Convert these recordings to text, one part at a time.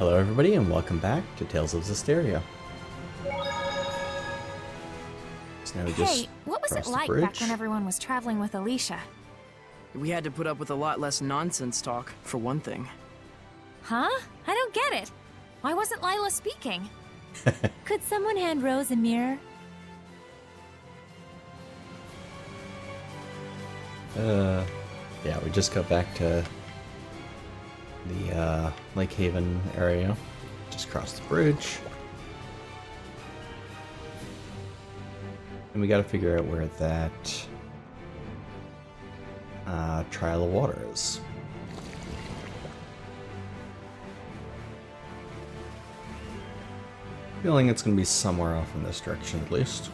Hello everybody and welcome back to Tales of Zestiria. So now we Hey, what was it like bridge. back when everyone was traveling with Alicia? We had to put up with a lot less nonsense talk, for one thing. Huh? I don't get it. Why wasn't Lila speaking? Could someone hand Rose a mirror? Yeah, we just got back to the Lake Haven area. Just crossed the bridge. And we gotta figure out where that Trial of Water is. Feeling it's gonna be somewhere off in this direction at least.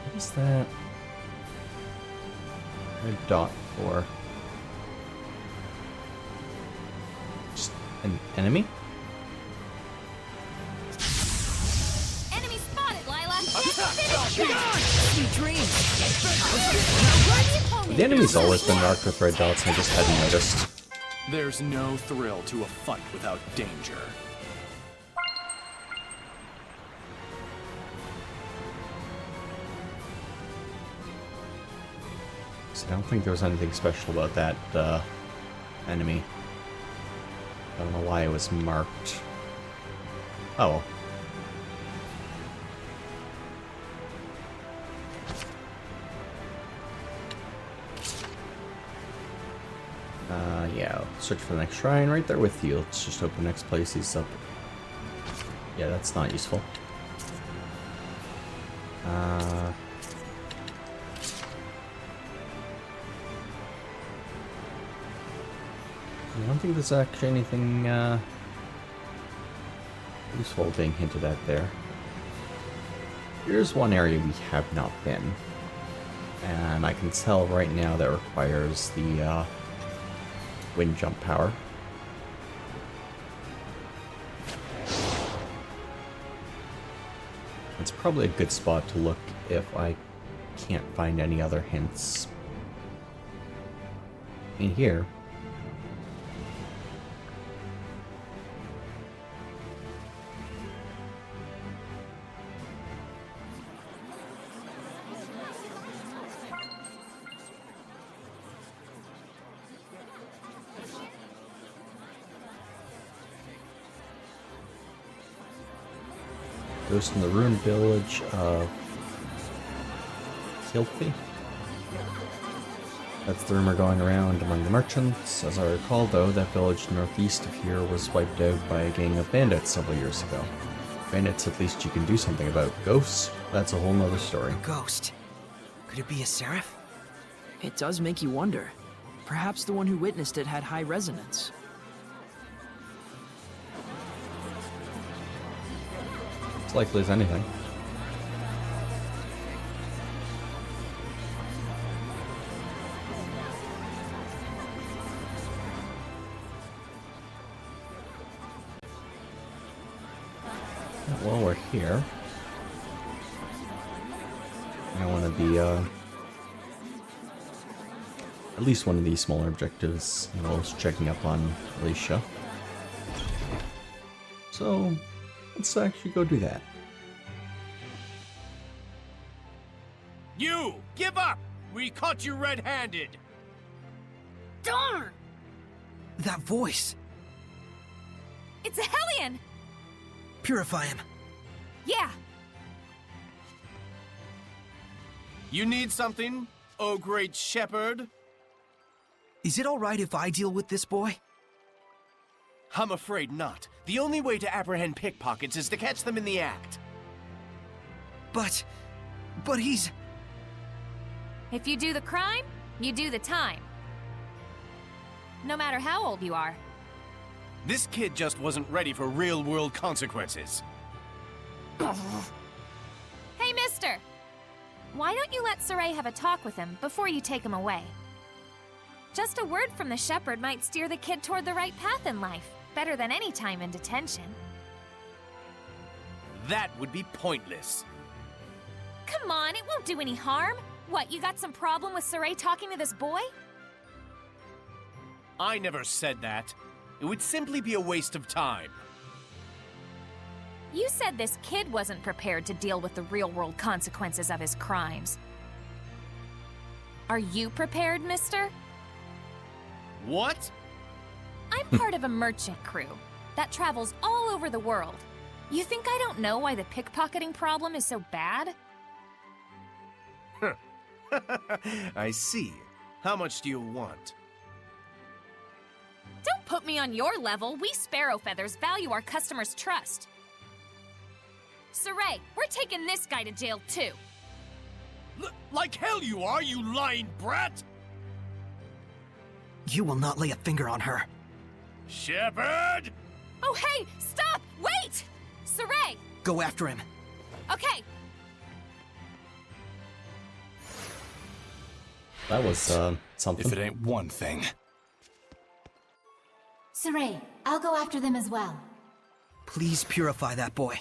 What is that? A dot for just an enemy? Enemy spotted, Lila! Sweet dreams! The enemy's always been marked with red dots, I just hadn't noticed. There's no thrill to a fight without danger. So I don't think there was anything special about that enemy. I don't know why it was marked. Oh. Yeah, search for the next shrine right there with you. Let's just open the next place he's up. Yeah, that's not useful. I don't think there's actually anything useful being hinted at there. Here's one area we have not been. And I can tell right now that requires the wind jump power. It's probably a good spot to look if I can't find any other hints in here. Goes from the ruined village of Kilpie. That's the rumor going around among the merchants. As I recall, though, that village northeast of here was wiped out by a gang of bandits several years ago. Bandits, at least you can do something about. Ghosts, that's a whole nother story. Ghost. Could it be a seraph? It does make you wonder. Perhaps the one who witnessed it had high resonance. As likely as anything. While we're here, one of the at least one of these smaller objectives, was checking up on Alicia. So let's actually go do that. You! Give up! We caught you red-handed! Darn! That voice. It's a Hellion! Purify him. Yeah. You need something, oh great shepherd? Is it alright if I deal with this boy? I'm afraid not. The only way to apprehend pickpockets is to catch them in the act. But he's... If you do the crime, you do the time. No matter how old you are. This kid just wasn't ready for real-world consequences. Hey, mister! Why don't you let Saray have a talk with him before you take him away? Just a word from the shepherd might steer the kid toward the right path in life, better than any time in detention. That would be pointless. Come on, it won't do any harm. What, you got some problem with Saray talking to this boy? I never said that. It would simply be a waste of time. You said this kid wasn't prepared to deal with the real-world consequences of his crimes. Are you prepared, mister? What? I'm part of a merchant crew that travels all over the world. You think I don't know why the pickpocketing problem is so bad? I see. How much do you want? Don't put me on your level. We Sparrowfeathers value our customers' trust. Saray, we're taking this guy to jail too. Like hell you are, you lying brat! You will not lay a finger on her. Shepard! Oh hey, stop! Wait! Saray! Go after him. Okay. That was, something. If it ain't one thing. Saray, I'll go after them as well. Please purify that boy.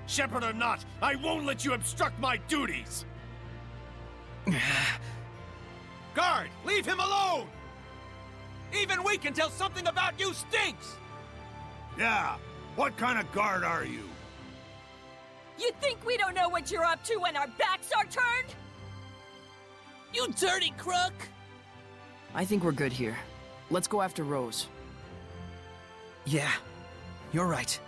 Shepard or not, I won't let you obstruct my duties! Guard, leave him alone! Even we can tell something about you stinks! Yeah, what kind of guard are you? You think we don't know what you're up to when our backs are turned? You dirty crook! I think we're good here. Let's go after Rose. Yeah, you're right.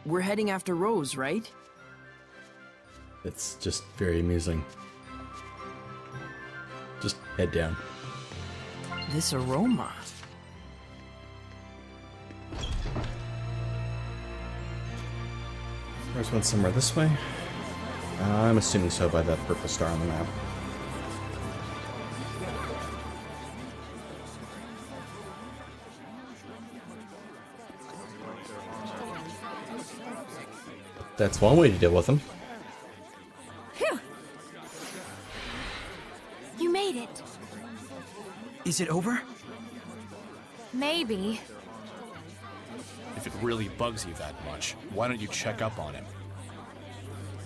We're heading after Rose, right? It's just very amusing. Just head down. This aroma. There's one somewhere this way. I'm assuming so by that purple star on the map. That's one way to deal with them. Phew! You made it. Is it over? Maybe. If it really bugs you that much, why don't you check up on him?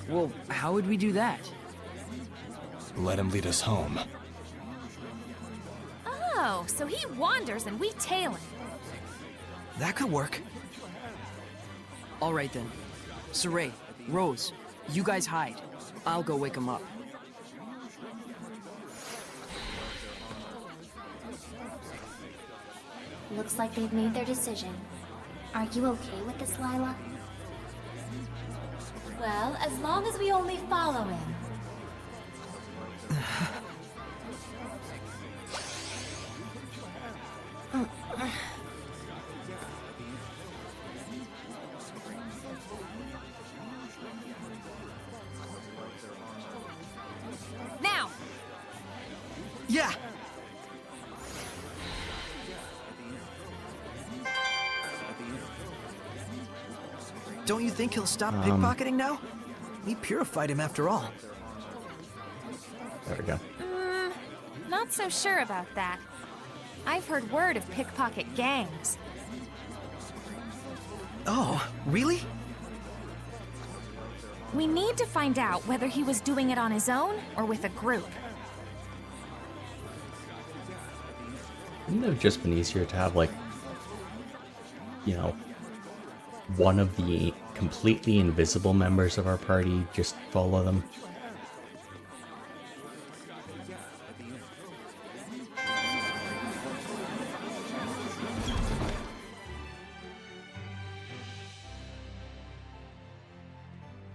Well, how would we do that? Let him lead us home. Oh, so he wanders and we tail him. That could work. All right then. Saray, Rose, you guys hide. I'll go wake him up. Looks like they've made their decision. Are you okay with this, Lila? Well, as long as we only follow him. Now! Yeah! Don't you think he'll stop pickpocketing now? We purified him after all. There we go. Not so sure about that. I've heard word of pickpocket gangs. Oh, really? We need to find out whether he was doing it on his own or with a group. Wouldn't it have just been easier to have, like, you know, one of the completely invisible members of our party just follow them?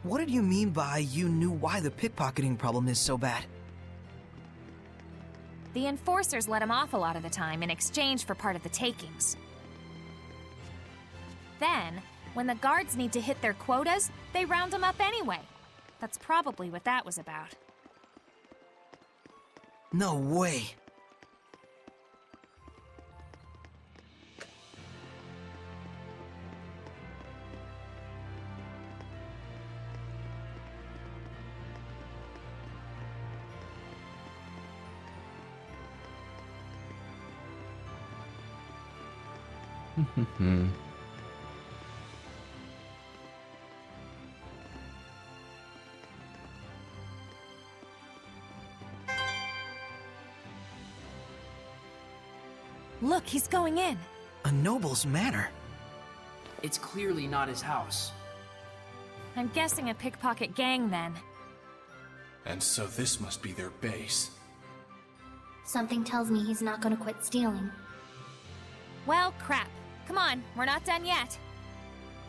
What did you mean by you knew why the pickpocketing problem is so bad? The enforcers let him off a lot of the time in exchange for part of the takings. Then, when the guards need to hit their quotas, they round him up anyway. That's probably what that was about. No way. Look, he's going in. A noble's manor. It's clearly not his house. I'm guessing a pickpocket gang then. And so this must be their base. Something tells me he's not gonna quit stealing. Well, crap. Come on, we're not done yet.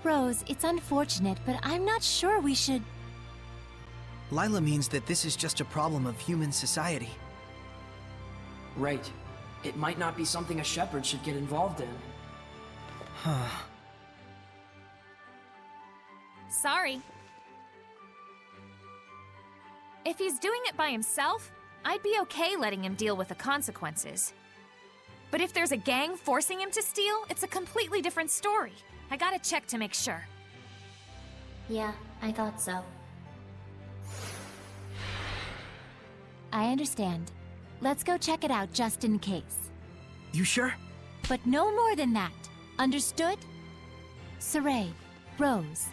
Rose, it's unfortunate, but I'm not sure we should... Lila means that this is just a problem of human society. Right. It might not be something a shepherd should get involved in. Sorry. If he's doing it by himself, I'd be okay letting him deal with the consequences. But if there's a gang forcing him to steal, it's a completely different story. I gotta check to make sure. Yeah, I thought so. I understand. Let's go check it out just in case. You sure? But no more than that. Understood? Saray, Rose.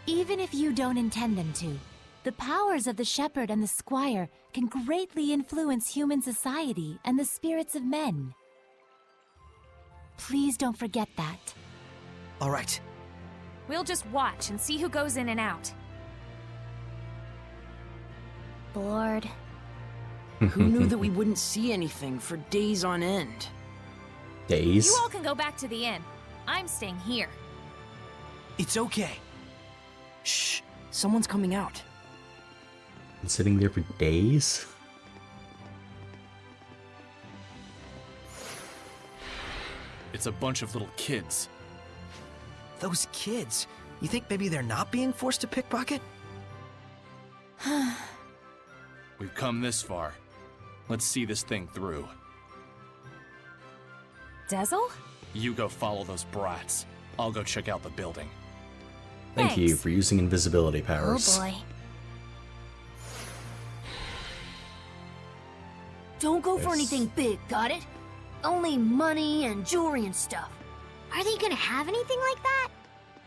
Even if you don't intend them to, the powers of the shepherd and the squire can greatly influence human society and the spirits of men. Please don't forget that. All right. We'll just watch and see who goes in and out. Bored. Who knew that we wouldn't see anything for days on end? Days? You all can go back to the inn. I'm staying here. It's okay. Shh! Someone's coming out. Been sitting there for days? It's a bunch of little kids. Those kids. You think maybe they're not being forced to pickpocket? We've come this far. Let's see this thing through. Dezel? You go follow those brats. I'll go check out the building. Thank you Thanks. for using invisibility Oh powers. boy. Don't go for Yes. anything big, got it? Only money and jewelry and stuff. Are they gonna have anything like that?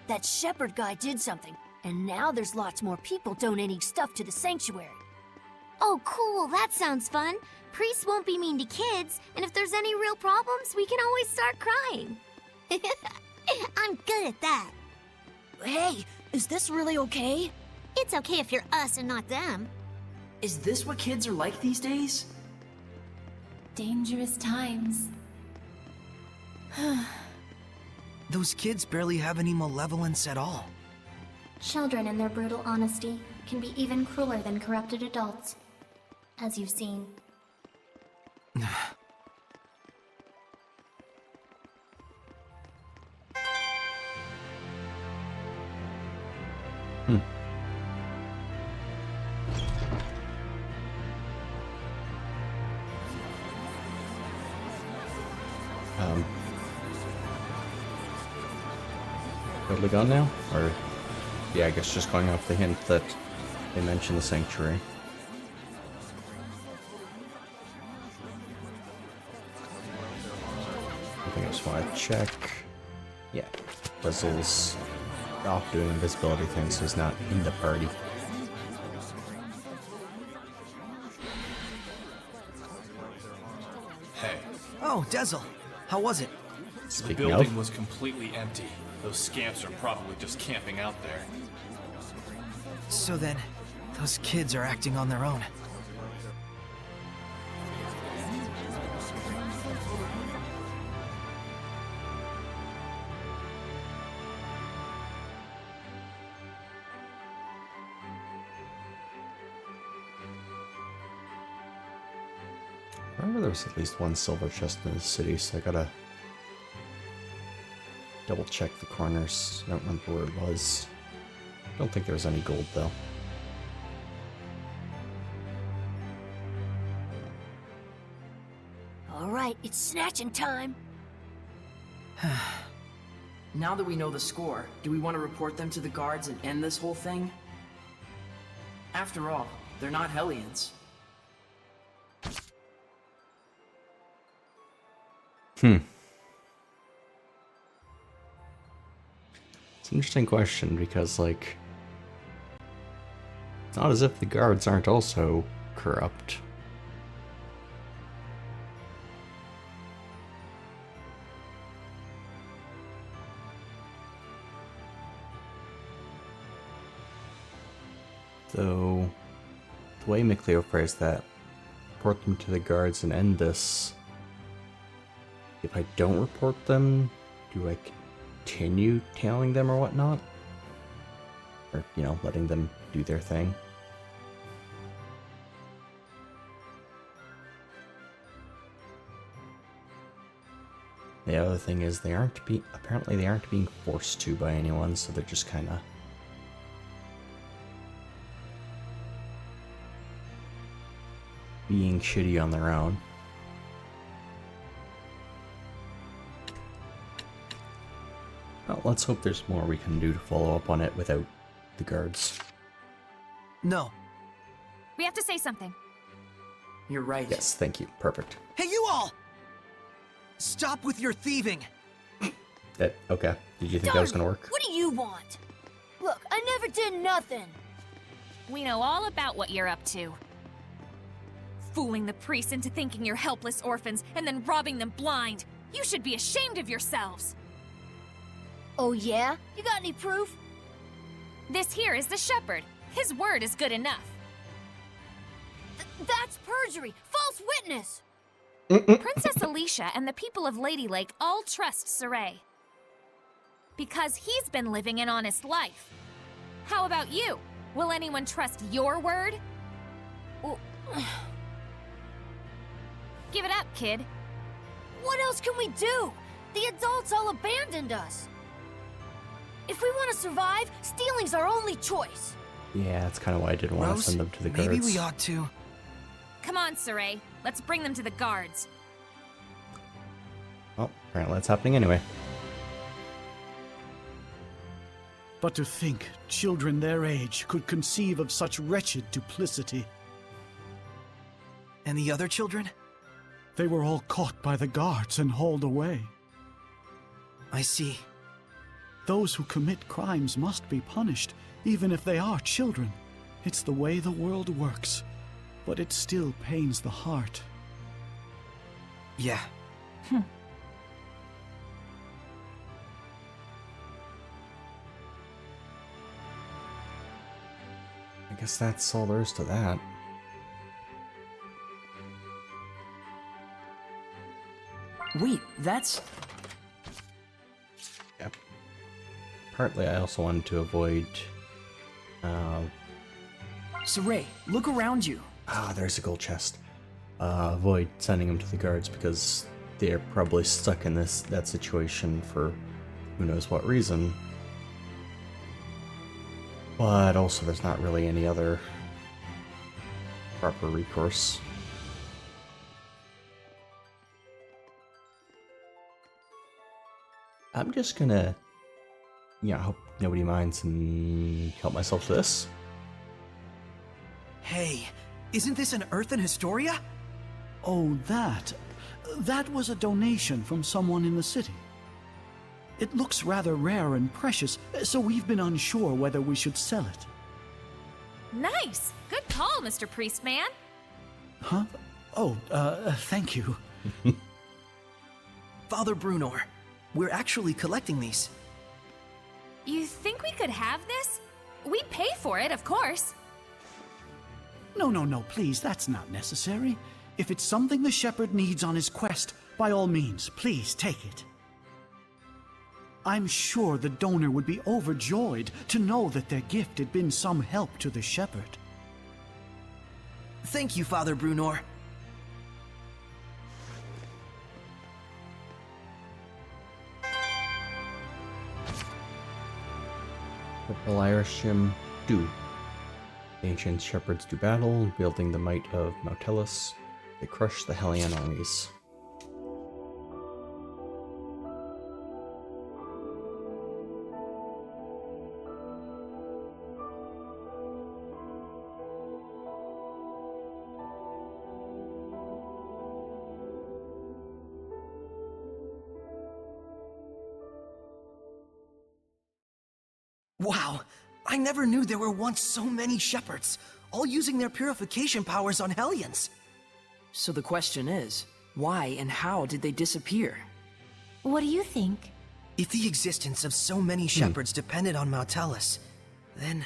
That shepherd guy did something, and now there's lots more people donating stuff to the sanctuary. Oh, cool. That sounds fun. Priests won't be mean to kids, and if there's any real problems, we can always start crying. I'm good at that. Hey, is this really okay? It's okay if you're us and not them. Is this what kids are like these days? Dangerous times. Those kids barely have any malevolence at all. Children in their brutal honesty can be even crueler than corrupted adults, as you've seen. Totally gone now? Or, yeah, I guess just going off the hint that they mentioned the sanctuary. I think I just want to check. Yeah, Dezel's off doing invisibility things, so he's not in the party. Hey, Oh, Dezel. How was it? the Speaking building of, was completely empty. Those scamps are probably just camping out there. So then, those kids are acting on their own. I remember there was at least one silver chest in the city, so I gotta double check the corners. I don't remember where it was. Don't think there was any gold though. All right, it's snatching time. Now that we know the score, do we want to report them to the guards and end this whole thing? After all, they're not Hellions. It's an interesting question because, like, it's not as if the guards aren't also corrupt. Though, the way McLeo phrased that, report them to the guards and end this. If I don't report them, do I continue tailing them or whatnot? Or, you know, letting them do their thing? The other thing is apparently they aren't being forced to by anyone, so they're just kind of being shitty on their own. Well, let's hope there's more we can do to follow up on it without the guards. No. We have to say something. You're right. Yes, thank you. Perfect. Hey, you all! Stop with your thieving! Okay. Did you think that was gonna work? What do you want? Look, I never did nothing. We know all about what you're up to. Fooling the priests into thinking you're helpless orphans and then robbing them blind. You should be ashamed of yourselves. Oh yeah? You got any proof? This here is the shepherd. His word is good enough. That's perjury! False witness! Princess Alicia and the people of Ladylake all trust Saray. Because he's been living an honest life. How about you? Will anyone trust your word? Well, give it up, kid. what else can we do? The adults all abandoned us. If we want to survive, stealing's our only choice. Yeah, that's kind of why I didn't want to send them to the guards. Maybe we ought to. Come on, Saray. Let's bring them to the guards. Oh, apparently that's happening anyway. But to think children their age could conceive of such wretched duplicity. And the other children? They were all caught by the guards and hauled away. I see. Those who commit crimes must be punished, even if they are children. It's the way the world works, but it still pains the heart. Yeah. I guess that's all there is to that. Wait, that's... Yep. Partly I also wanted to avoid... Saray, look around you. Ah, there's a gold chest. Avoid sending them to the guards because they're probably stuck in that situation for who knows what reason. But also there's not really any other proper recourse. I'm just gonna, I hope nobody minds and help myself to this. Hey, isn't this an Earth in Historia? Oh, that was a donation from someone in the city. It looks rather rare and precious, so we've been unsure whether we should sell it. Nice! Good call, Mr. Priestman. Huh? Oh, thank you. Father Brunor, we're actually collecting these. You think we could have this? We'd pay for it, of course. No, please, that's not necessary. If it's something the shepherd needs on his quest, by all means, please take it. I'm sure the donor would be overjoyed to know that their gift had been some help to the shepherd. Thank you, Father Brunor. Purple Irish Gym do. Ancient shepherds do battle, wielding the might of Nautilus. They crush the Hellion armies. Wow, I never knew there were once so many shepherds, all using their purification powers on Hellions. So the question is, why and how did they disappear? What do you think? If the existence of so many shepherds depended on Malevolence, then...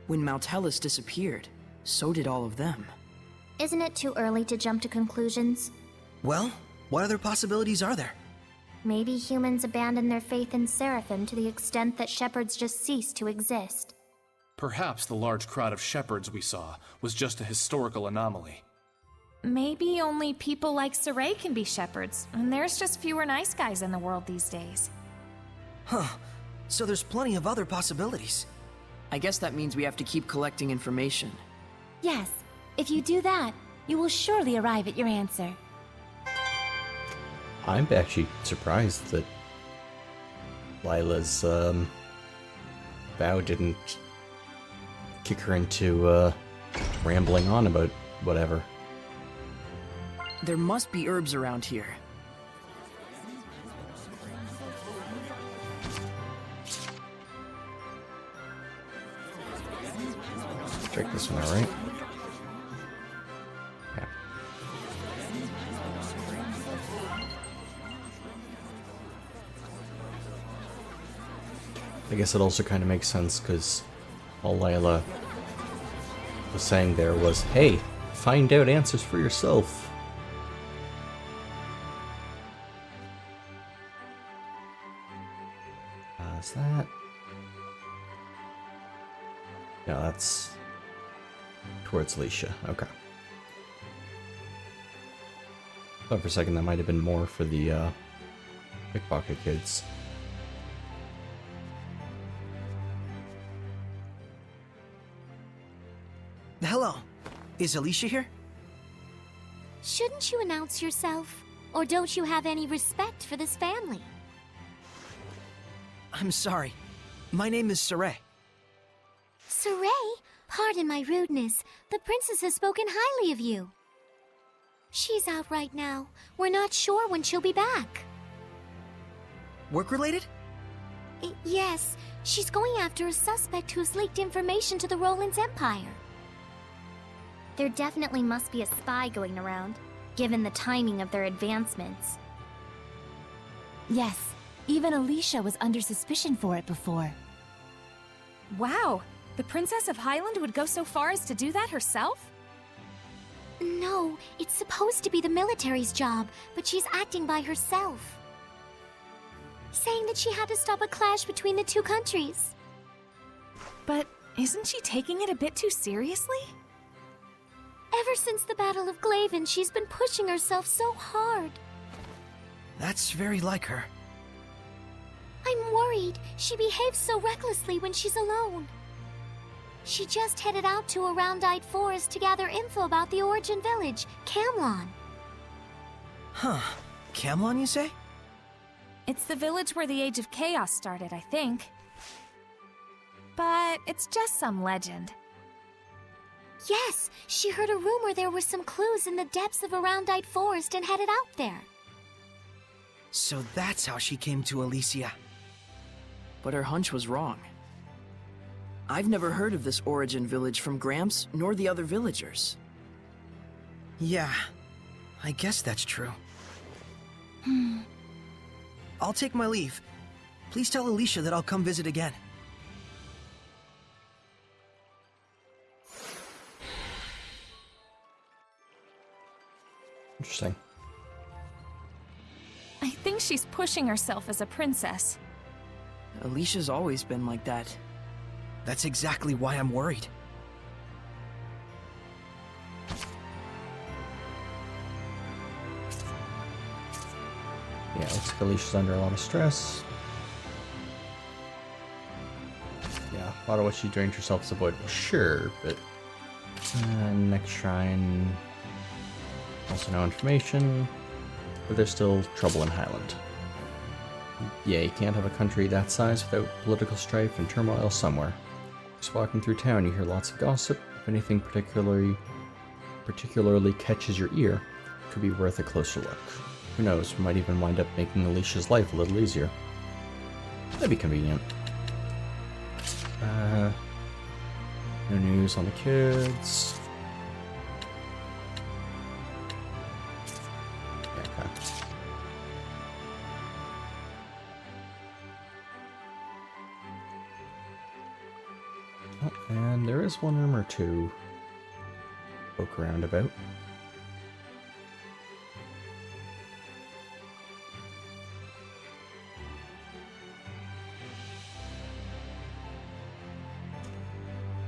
When Malevolence disappeared, so did all of them. Isn't it too early to jump to conclusions? Well, what other possibilities are there? Maybe humans abandoned their faith in Seraphim to the extent that shepherds just ceased to exist. Perhaps the large crowd of shepherds we saw was just a historical anomaly. Maybe only people like Saray can be shepherds, and there's just fewer nice guys in the world these days. Huh. So there's plenty of other possibilities. I guess that means we have to keep collecting information. Yes, if you do that, you will surely arrive at your answer. I'm actually surprised that Lila's vow didn't kick her into rambling on about whatever. There must be herbs around here. Check this one out, right? Yeah. I guess it also kind of makes sense because all Lila was saying there was, hey, find out answers for yourself. Is that? Yeah, that's towards Alicia. Okay. Thought for a second that might have been more for the pickpocket kids. Hello. Is Alicia here? Shouldn't you announce yourself? Or don't you have any respect for this family? I'm sorry. My name is Saray. Saray? Pardon my rudeness. The princess has spoken highly of you. She's out right now. We're not sure when she'll be back. Work-related? Yes. She's going after a suspect who's leaked information to the Roland's Empire. There definitely must be a spy going around, given the timing of their advancements. Yes, even Alicia was under suspicion for it before. Wow, the Princess of Highland would go so far as to do that herself? No, it's supposed to be the military's job, but she's acting by herself. Saying that she had to stop a clash between the two countries. But isn't she taking it a bit too seriously? Ever since the Battle of Glaven, she's been pushing herself so hard. That's very like her. I'm worried. She behaves so recklessly when she's alone. She just headed out to a round-eyed forest to gather info about the origin village, Camlon. Huh. Camlon, you say? It's the village where the Age of Chaos started, I think. But it's just some legend. Yes, she heard a rumor there were some clues in the depths of a round-eyed forest and headed out there. So that's how she came to Alicia. But her hunch was wrong. I've never heard of this origin village from Gramps nor the other villagers. Yeah, I guess that's true. I'll take my leave. Please tell Alicia that I'll come visit again. Interesting. I think she's pushing herself as a princess. Alicia's always been like that. That's exactly why I'm worried. Yeah, looks like Alicia's under a lot of stress. Yeah, a lot of what she drained herself is avoidable, sure, but... next shrine... Also no information, but there's still trouble in Highland. Yeah, you can't have a country that size without political strife and turmoil somewhere. Just walking through town, you hear lots of gossip. If anything particularly catches your ear, it could be worth a closer look. Who knows, we might even wind up making Alicia's life a little easier. That'd be convenient. No news on the kids. Yeah, okay. Oh, and there is one room or two poke around about.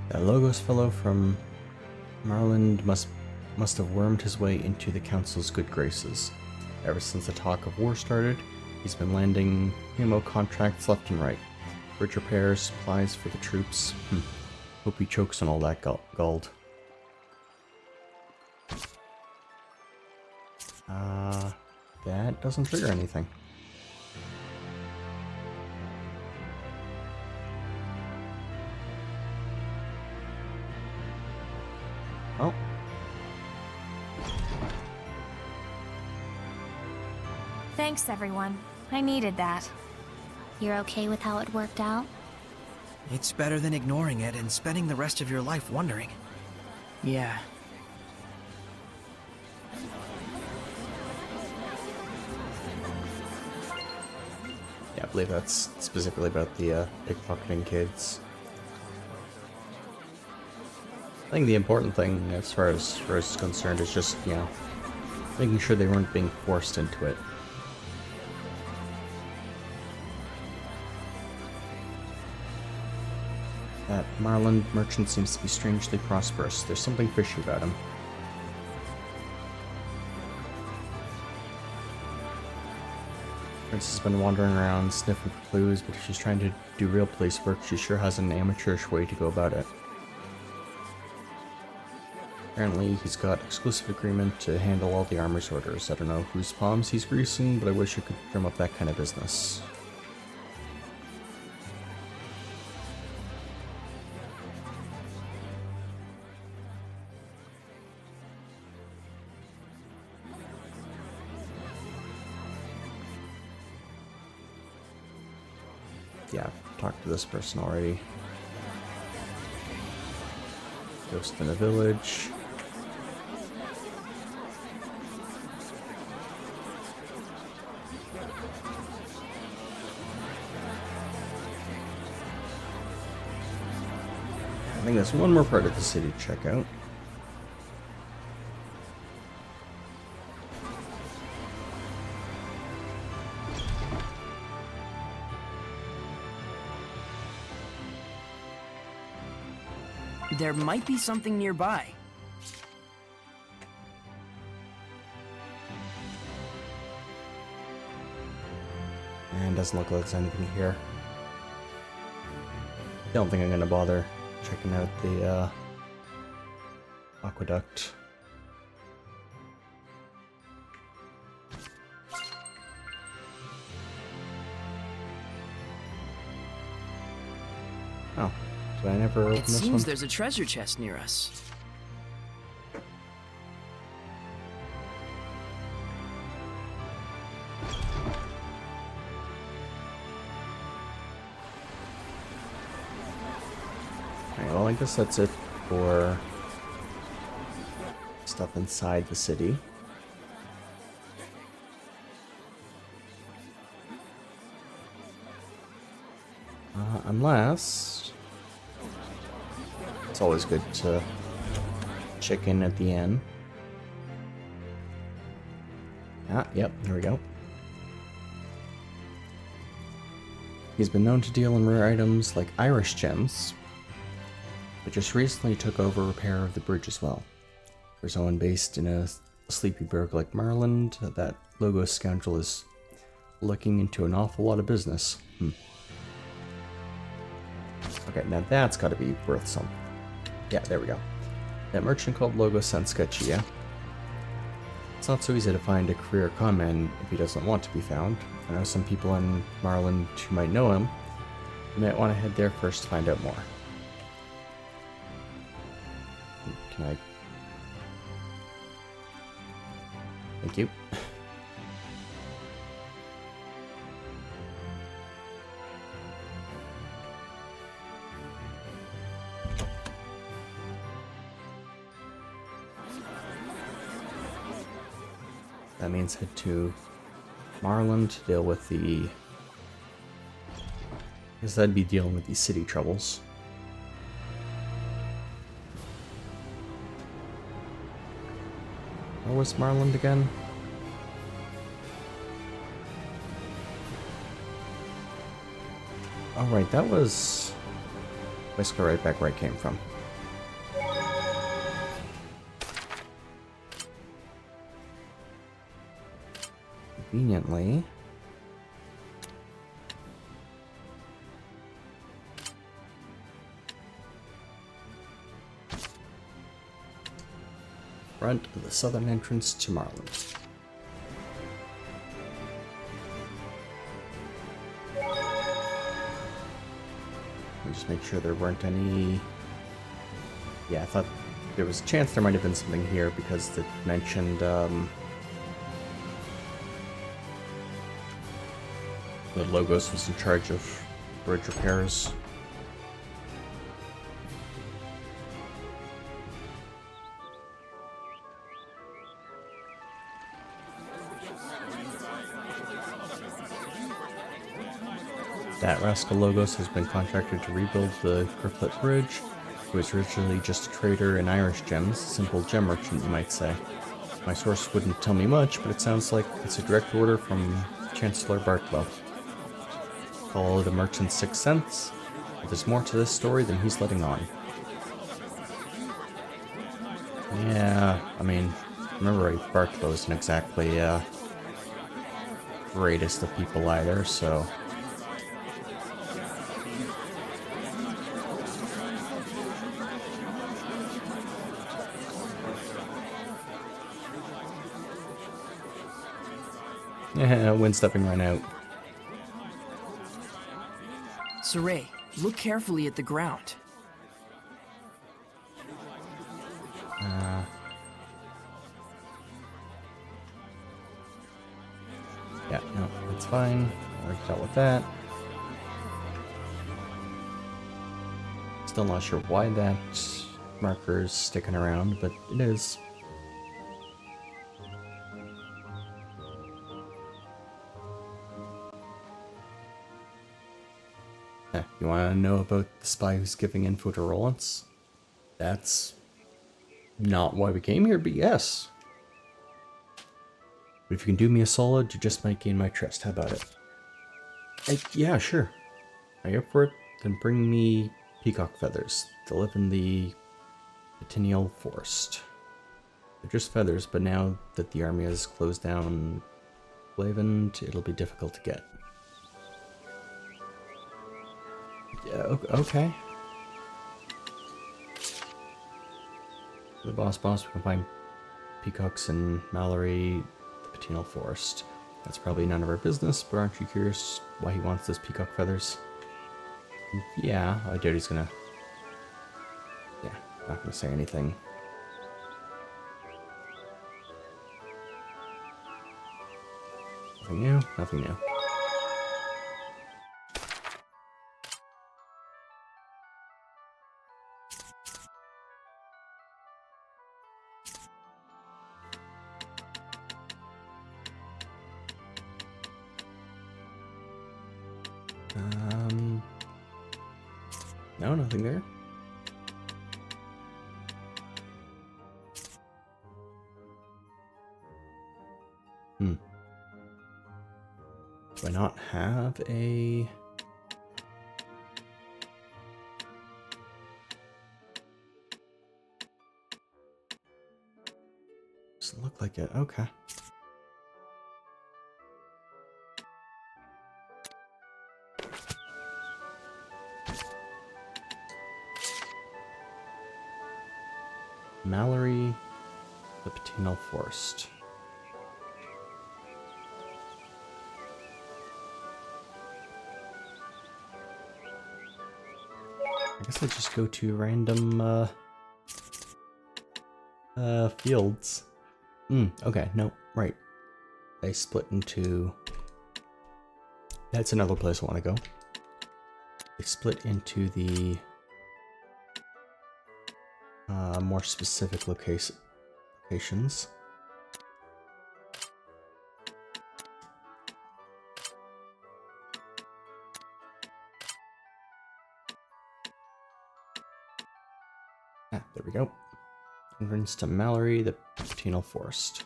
That Logos fellow from Marland must have wormed his way into the Council's good graces. Ever since the talk of war started, he's been landing PMO contracts left and right. Bridge repairs, supplies for the troops. Hope he chokes on all that gold. That doesn't trigger anything. Oh. Thanks, everyone. I needed that. You're okay with how it worked out? It's better than ignoring it and spending the rest of your life wondering. Yeah. Yeah, I believe that's specifically about the pickpocketing kids. I think the important thing, as far as Rose is concerned, is just, you know, making sure they weren't being forced into it. That Marland merchant seems to be strangely prosperous. There's something fishy about him. Princess has been wandering around sniffing for clues, but if she's trying to do real police work, she sure has an amateurish way to go about it. Apparently, he's got exclusive agreement to handle all the armor's orders. I don't know whose palms he's greasing, but I wish I could drum up that kind of business. Yeah, I've talked to this person already. Ghost in a village. I think there's one more part of the city to check out. There might be something nearby. And doesn't look like there's anything here. Don't think I'm gonna bother checking out the aqueduct. Oh, did I never open It this one? seems there's a treasure chest near us. Alright, well, I guess that's it for stuff inside the city. Unless it's always good to check in at the inn. Ah, yep, here we go. He's been known to deal in rare items like Irish gems, but just recently took over repair of the bridge as well. For someone based in a sleepy burg like Marland, that Logos scoundrel is looking into an awful lot of business. Okay, now that's got to be worth something. Yeah, there we go. That merchant called Logos sounds sketchy, yeah? It's not so easy to find a career conman if he doesn't want to be found. I know some people in Marland who might know him. You might want to head there first to find out more. Can I... Thank you. That means head to Marland to deal with the... I guess that'd be dealing with the city troubles. Where was Marland again? Oh right, that was basically right back where I came from. Conveniently. Front of the southern entrance to Marland. Just make sure there weren't any... Yeah, I thought there was a chance there might have been something here because it mentioned the Logos was in charge of bridge repairs. That rascal Logos has been contracted to rebuild the Cripplet Bridge. He was originally just a trader in Irish gems, a simple gem merchant, you might say. My source wouldn't tell me much, but it sounds like it's a direct order from Chancellor Bartlow. Call it a merchant's sixth sense. But there's more to this story than he's letting on. Yeah, I mean, remember Bartlow isn't exactly greatest of people either, so... Yeah, windstepping ran out. Saray, look carefully at the ground. Yeah, no, that's fine. Already dealt with that. Still not sure why that marker's sticking around, but it is. You want to know about the spy who's giving info to Rollins? That's not why we came here, but yes. But if you can do me a solid, you just might gain my trust. How about it? Yeah, sure. Are you up for it? Then bring me peacock feathers. They live in the Perennial Forest. They're just feathers, but now that the army has closed down Blavend, it'll be difficult to get. Yeah, okay. The boss, we can find peacocks in Mallory, the Perennial Forest. That's probably none of our business, but aren't you curious why he wants those peacock feathers? Yeah, I doubt he's gonna... Yeah, not gonna say anything. Nothing new, nothing new. No, nothing there. Do I not have a... Doesn't look like it. Okay. Mallory, the Perennial Forest. I guess I just go to random fields. Okay, no, right. They split into... That's another place I want to go. They split into the more specific locations. There we go. Entrance to Mallory, the Penal Forest.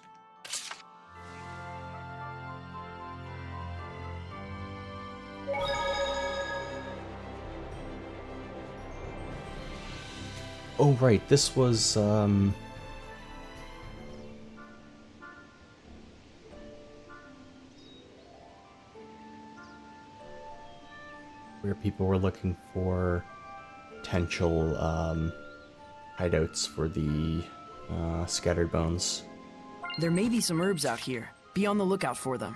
Oh, right, this was, where people were looking for potential, hideouts for the, scattered bones. There may be some herbs out here. Be on the lookout for them.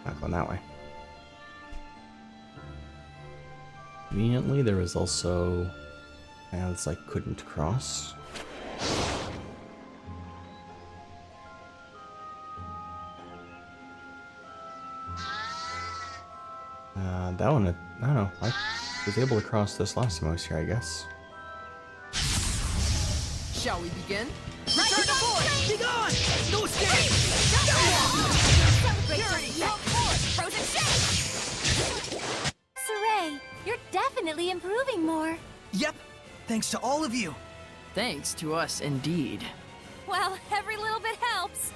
Not going that way. Conveniently, there was also paths I couldn't cross. That one, I don't know. I was able to cross this last time I was here, I guess. Shall we begin? Return to board! Be gone! No escape! Frozen shake! Saray, you're definitely improving more. Yep, thanks to all of you. Thanks to us, indeed. Well, every little bit helps.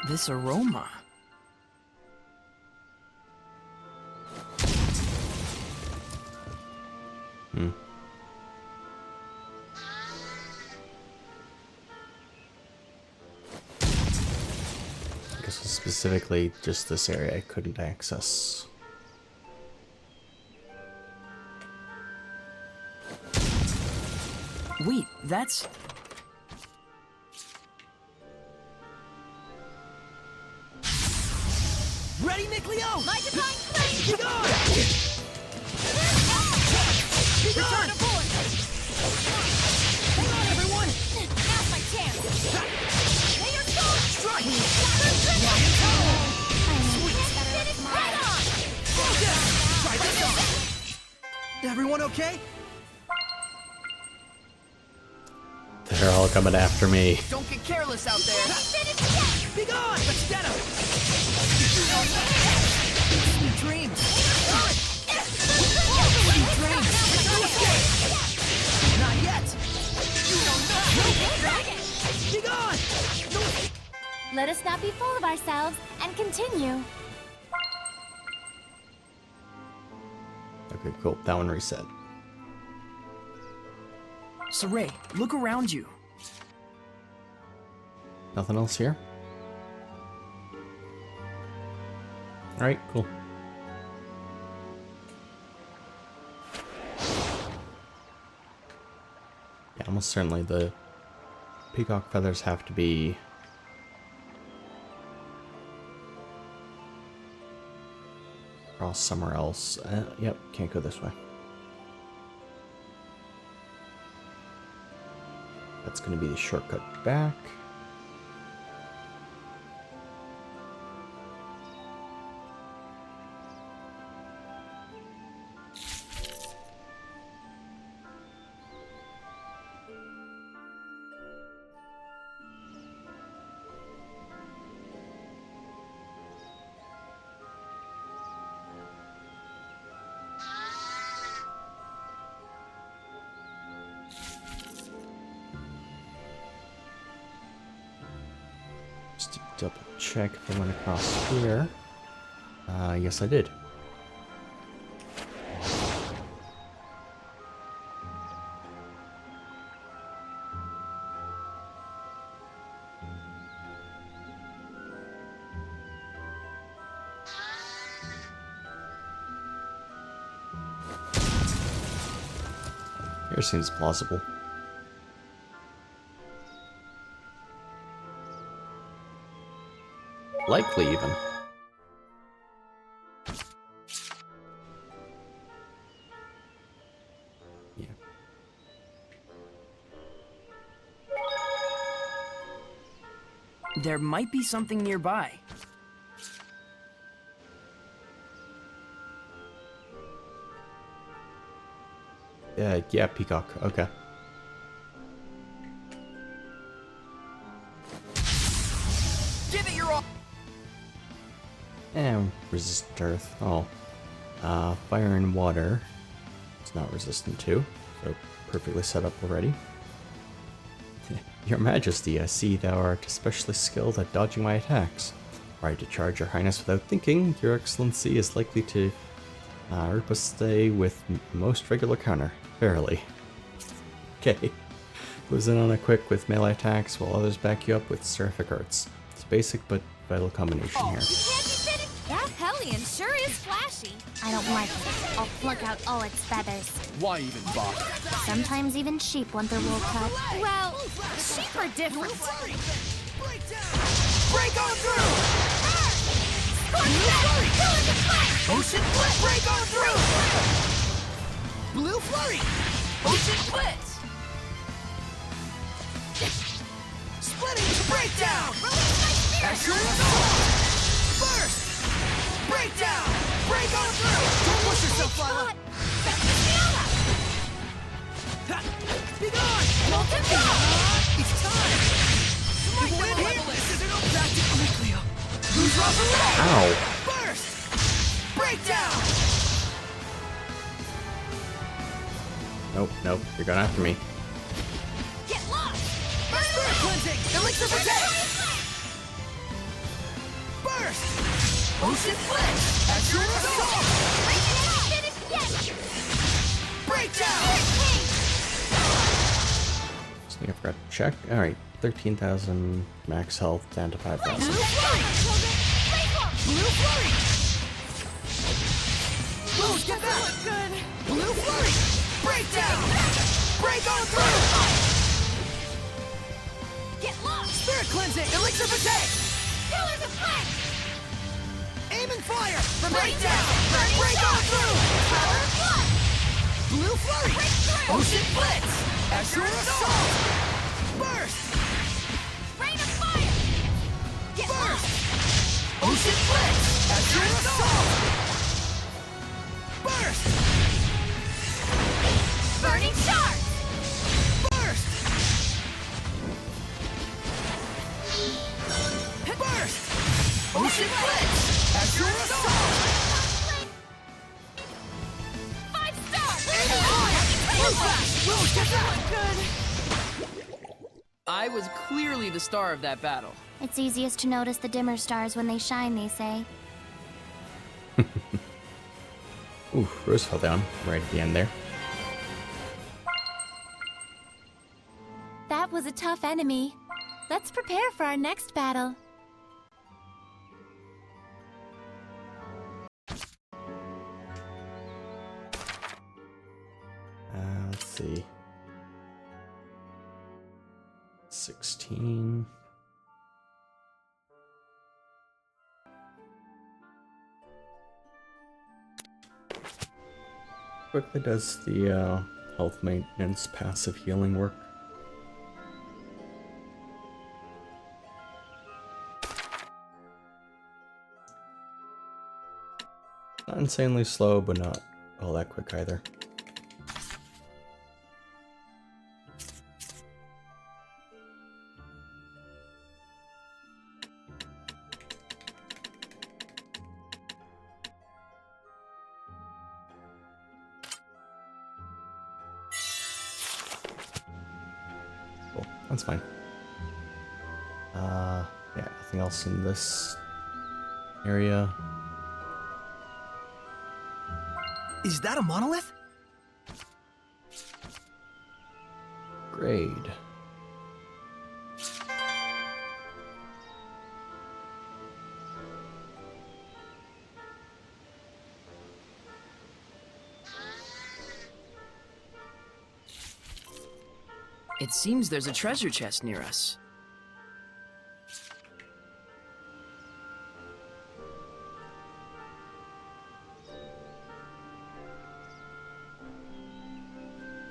This aroma. I guess specifically just this area I couldn't access. Wait, that's... Ready, Nick Leo? My divine flame! Be gone! Be gone! Return aboard! Hang on, everyone! Now's my chance! May your soul Strike! finish right on! Focus! Try this on! Everyone okay? They're all coming after me. Don't get careless out there! Be gone! Let's get him! Sweet dreams! Sweet dreams! Not yet! Be gone! Let us not be full of ourselves and continue. Okay, cool. That one reset. Saray, look around you. Nothing else here? Alright, cool. Yeah, almost certainly the peacock feathers have to be across somewhere else. Yep, can't go this way. That's going to be the shortcut back. Just to double check if I went across here. Yes, I did. Here seems plausible. Likely, even. Yeah. There might be something nearby. Yeah, peacock. Okay. And resistant to earth. Oh. Fire and water. It's not resistant to. So perfectly set up already. Your Majesty, I see thou art especially skilled at dodging my attacks. Were I to charge your highness without thinking, your excellency is likely to riposte with most regular counter. Verily. Okay. Close in on a quick with melee attacks, while others back you up with seraphic arts. It's a basic but vital combination here. That Hellion sure is flashy. I don't like it. I'll pluck out all its feathers. Why even bother? Sometimes even sheep want their wool cut. Well, sheep are different. Break on through! Ocean Blitz! Break on through! Blue Flurry! Ocean Blitz! Splitting to breakdown! Azure Assault! Burst! Breakdown! Break on through! Don't push yourself, Lila! Be gone! It's time! Smite the Malevolence! Back to Nucleo! Lose Rosalie! Ow! Burst! Breakdown! Nope, nope, you're going after me. Get lost! Spirit Cleansing! Elixir Protect! Burst! Ocean Blitz! Azure Assault! Breakdown! Just think I forgot to check. Alright, 13,000 max health down to 5,000. Blue Flurry! Blue Flurry! Rose, get back! Good. Blue Flurry! Breakdown! Break on through! Get lost! Spirit Cleansing! Elixir Protect! Pillars of Flame! Aim and fire! Breakdown! Break on through! Power of Blood! Blue Flurry! Ocean Blitz! Azure Assault! Burst! Rain of Fire! Get Burst! lost! Ocean Blitz! Azure Assault! Burst! Burning Shards! Burst! Burst! Ocean Blitz! Azure Assault! 5 stars! Blue Flash! Rose, get back! Good. I was clearly the star of that battle. It's easiest to notice the dimmer stars when they shine, they say. Ooh, Rose fell down right at the end there. That was a tough enemy. Let's prepare for our next battle. Let's see. 16. Quickly does the health maintenance passive healing work. Not insanely slow, but not all that quick either. Cool, that's fine. Yeah, nothing else in this area. Is that a monolith? Grade. It seems there's a treasure chest near us.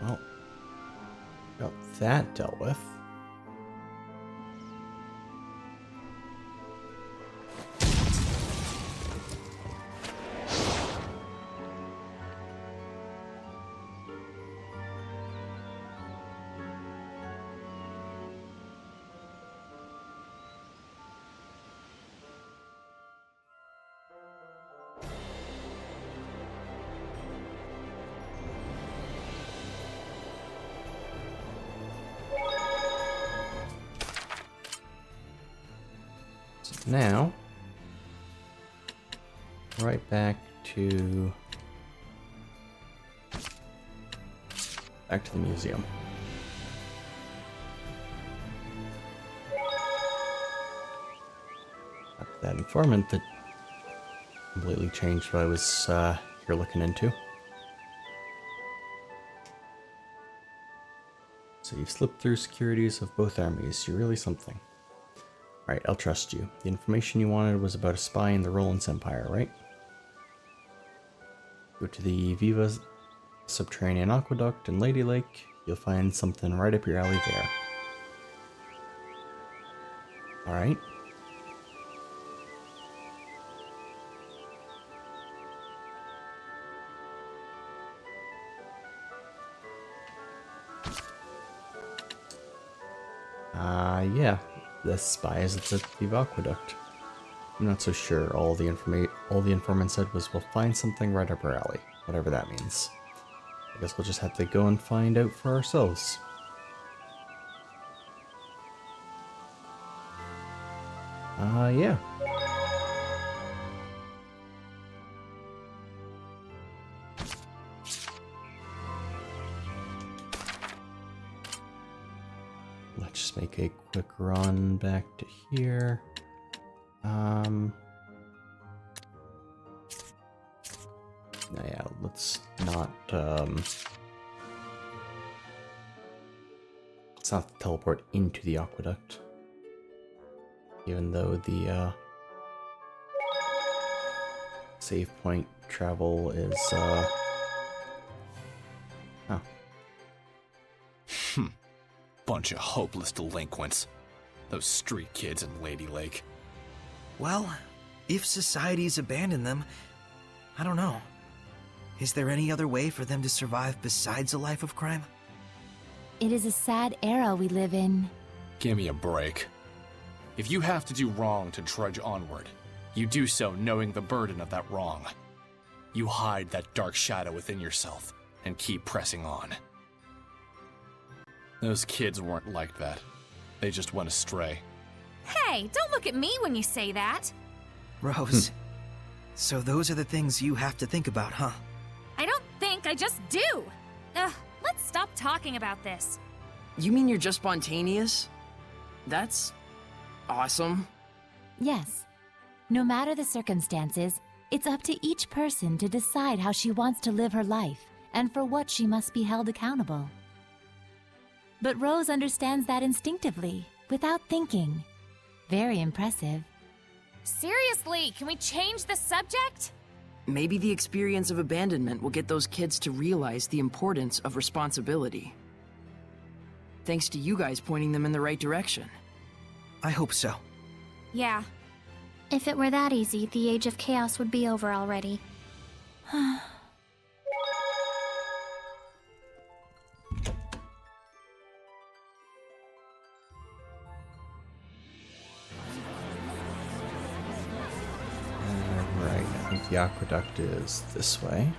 Well, got that dealt with. now, right back to the museum. That informant that completely changed what I was here looking into. So you've slipped through securities of both armies. You're really something. Alright, I'll trust you. The information you wanted was about a spy in the Roland's Empire, right? Go to the Viva Subterranean Aqueduct in Ladylake. You'll find something right up your alley there. Alright. Yeah, the spy is at the Viva Aqueduct. I'm not so sure. All the informant said was we'll find something right up our alley, whatever that means. I guess we'll just have to go and find out for ourselves. Yeah. Let's just make a quick run back to here. Yeah, let's not teleport into the aqueduct. Even though the save point travel is Bunch of hopeless delinquents. Those street kids in Ladylake. Well, if society's abandoned them, I don't know. Is there any other way for them to survive besides a life of crime? It is a sad era we live in. Give me a break. If you have to do wrong to trudge onward, you do so knowing the burden of that wrong. You hide that dark shadow within yourself and keep pressing on. Those kids weren't like that. They just went astray. Hey, don't look at me when you say that. Rose, so those are the things you have to think about, huh? I don't think, I just do. Ugh, let's stop talking about this. You mean you're just spontaneous? That's awesome. Yes. No matter the circumstances, it's up to each person to decide how she wants to live her life and for what she must be held accountable. But Rose understands that instinctively, without thinking. Very impressive. Seriously, can we change the subject? Maybe the experience of abandonment will get those kids to realize the importance of responsibility. Thanks to you guys pointing them in the right direction. I hope so. Yeah. If it were that easy, the Age of Chaos would be over already. Right, I think the aqueduct is this way.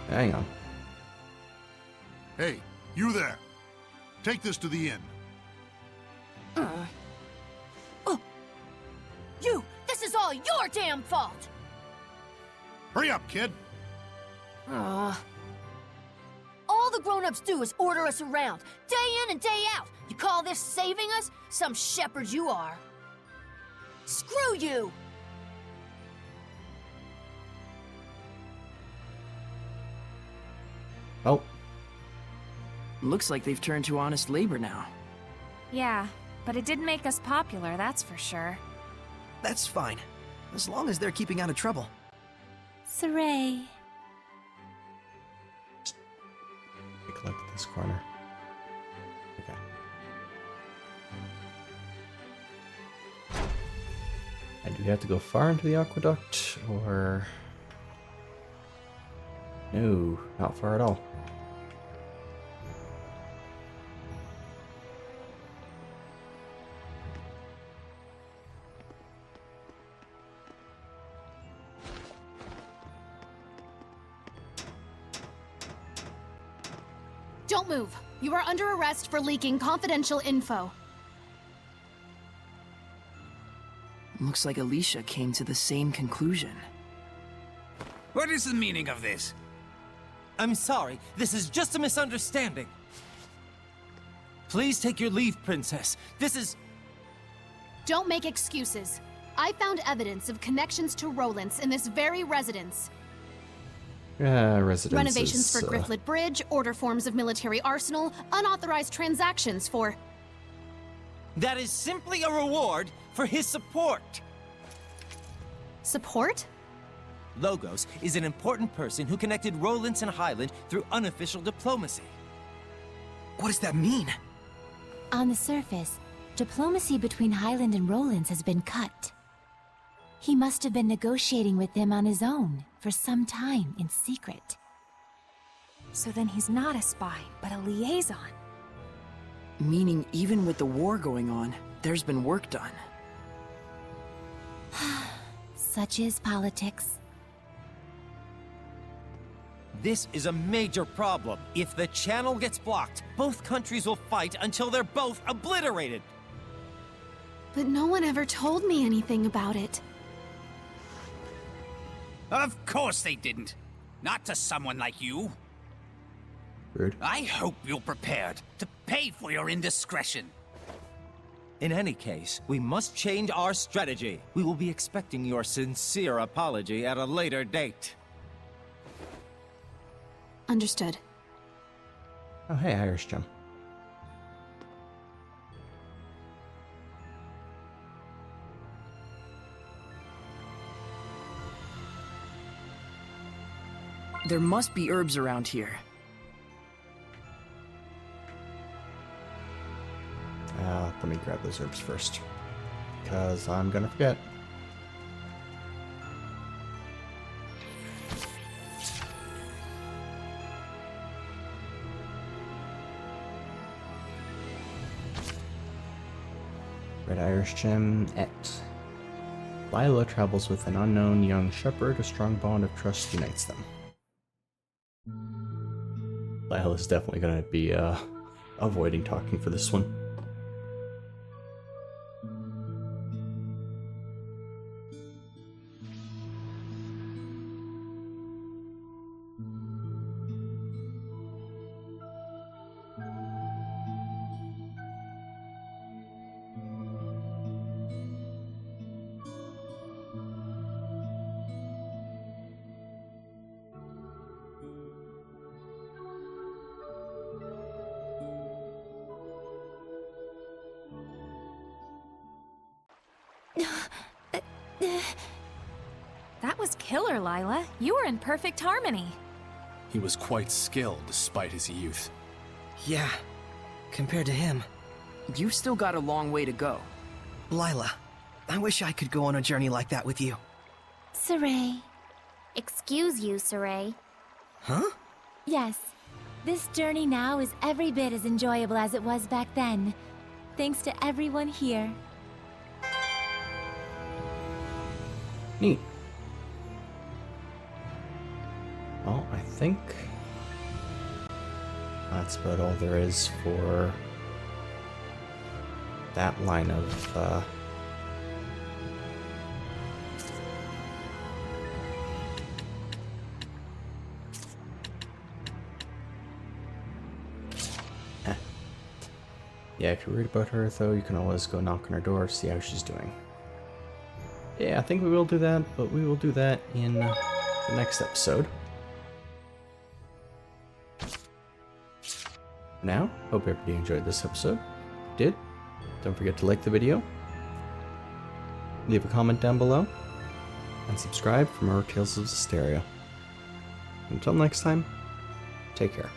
Hang on. Hey, you there. Take this to the inn. You! This is all your damn fault! Hurry up, kid. All the grown-ups do is order us around, day in and day out. You call this saving us? Some shepherd you are. Screw you! Oh. Looks like they've turned to honest labor now. Yeah, but it did make us popular, that's for sure. That's fine, as long as they're keeping out of trouble. Saray. Take a look at this corner. Okay. And do we have to go far into the aqueduct, or... No, not far at all. Don't move. You are under arrest for leaking confidential info. Looks like Alicia came to the same conclusion. What is the meaning of this? I'm sorry, this is just a misunderstanding. Please take your leave, Princess. This is... Don't make excuses. I found evidence of connections to Rowlands in this very residence. Residences. Renovations for Grifflet Bridge, order forms of military arsenal, unauthorized transactions for... That is simply a reward for his support. Support? Logos is an important person who connected Rowlands and Highland through unofficial diplomacy. What does that mean? On the surface, diplomacy between Highland and Rowlands has been cut. He must have been negotiating with them on his own for some time in secret. So then he's not a spy, but a liaison. Meaning even with the war going on, there's been work done. Such is politics. This is a major problem. If the channel gets blocked, both countries will fight until they're both obliterated. But no one ever told me anything about it. Of course they didn't. Not to someone like you. Rude. I hope you're prepared to pay for your indiscretion. In any case, we must change our strategy. We will be expecting your sincere apology at a later date. Understood. Oh, hey, Irish Gem. There must be herbs around here. Let me grab those herbs first, because I'm gonna forget. Red Irish Gem, Et. Lila travels with an unknown young shepherd. A strong bond of trust unites them. Lila's definitely gonna be avoiding talking for this one. That was killer, Lila. You were in perfect harmony. He was quite skilled despite his youth. Yeah, compared to him. You've still got a long way to go. Lila, I wish I could go on a journey like that with you. Saray. Excuse you, Saray. Huh? Yes. This journey now is every bit as enjoyable as it was back then. Thanks to everyone here. Neat. Well, I think that's about all there is for that line of Yeah, if you're worried about her, though, you can always go knock on her door, see how she's doing. Yeah, I think we will do that, but we will do that in the next episode. For now, hope everybody enjoyed this episode. If you did, don't forget to like the video, leave a comment down below, and subscribe for more Tales of Zestiria. Until next time, take care.